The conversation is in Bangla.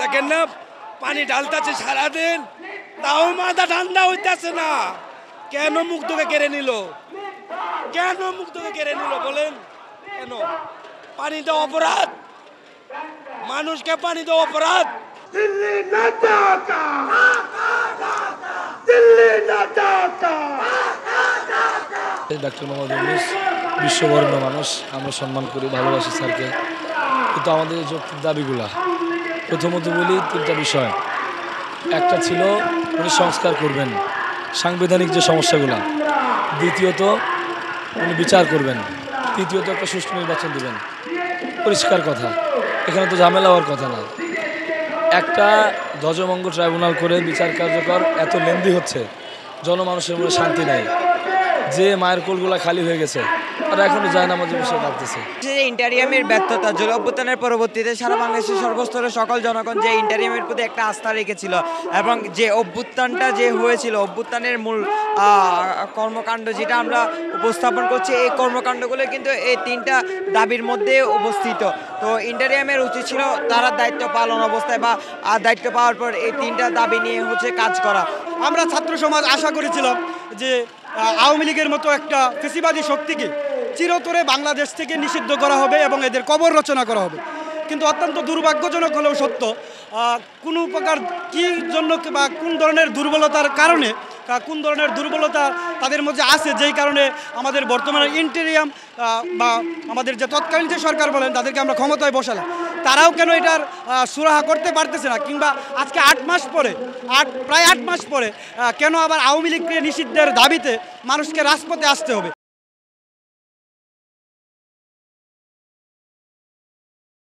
দেখেন না পানি ঢালতেছে সারাদিন, তাও মাথা ঠান্ডা হইতেছে না। কেন মুগ্ধকে কেড়ে নিল? কেন মুগ্ধকে কেড়ে নিল বলেন? কেন? পানি তো অপরাধ, মানুষকে পানি তো অপরাধ। দিল্লি না ঢাকা, দিল্লি না ঢাকা। ডাক্তার মোহাম্মদ ইউনূস বিশ্ববরেণ্য মানুষ, আমরা সম্মান করি, ভালোবাসি স্যারকে। কিন্তু আমাদের এই যৌক্তিক দাবিগুলা, প্রথমত বলি তিনটা বিষয়। একটা ছিল উনি সংস্কার করবেন সাংবিধানিক যে সমস্যাগুলো, দ্বিতীয়ত উনি বিচার করবেন, তৃতীয়ত একটা সুষ্ঠু নির্বাচন দেবেন। পরিষ্কার কথা, এখানে তো ঝামেলা হওয়ার কথা না। একটা ধ্বজভঙ্গ ট্রাইব্যুনাল করে বিচার কার্যকর এত লেন্দি হচ্ছে, জনমানুষের মধ্যে শান্তি নাই। যে মায়ের কোলগুলা খালি হয়ে গেছে, তারা এখনো যায় না, আমাদের বিষয়ে ভাবতেছে। ইন্টারিয়ামের ব্যর্থতা, জুলাই অভ্যুত্থানের পরবর্তীতে সারা বাংলাদেশের সর্বস্তরের সকল জনগণ যে ইন্টারিয়ামের প্রতি একটা আস্থা রেখেছিল এবং যে অভ্যুত্থানটা যে হয়েছিল, অভ্যুত্থানের মূল কর্মকাণ্ড যেটা আমরা উপস্থাপন করছি, এই কর্মকাণ্ডগুলো কিন্তু এই তিনটা দাবির মধ্যে অবস্থিত। তো ইন্টারিয়ামের উচিত ছিল তারা দায়িত্ব পালন অবস্থায় বা দায়িত্ব পাওয়ার পর এই তিনটা দাবি নিয়ে কাজ করা। আমরা ছাত্র সমাজ আশা করেছিলাম যে আওয়ামী লীগের মতো একটা ফেসিবাদী শক্তিকে চিরতরে বাংলাদেশ থেকে নিষিদ্ধ করা হবে এবং এদের কবর রচনা করা হবে। কিন্তু অত্যন্ত দুর্ভাগ্যজনক হলেও সত্য, কোনো প্রকার কী জন্য বা কোন ধরনের দুর্বলতার কারণে, কোন ধরনের দুর্বলতা তাদের মধ্যে আছে, যেই কারণে আমাদের বর্তমানে ইন্টেরিয়াম বা আমাদের যে তৎকালীন যে সরকার বলেন তাদেরকে আমরা ক্ষমতায় বসালাম, তারাও কেন এটার সুরাহা করতে পারতেছে না। কিংবা আজকে 8 মাস পরে, প্রায় 8 মাস পরে কেন আবার আওয়ামী লীগকে নিষিদ্ধের দাবিতে মানুষকে রাজপথে আসতে হবে?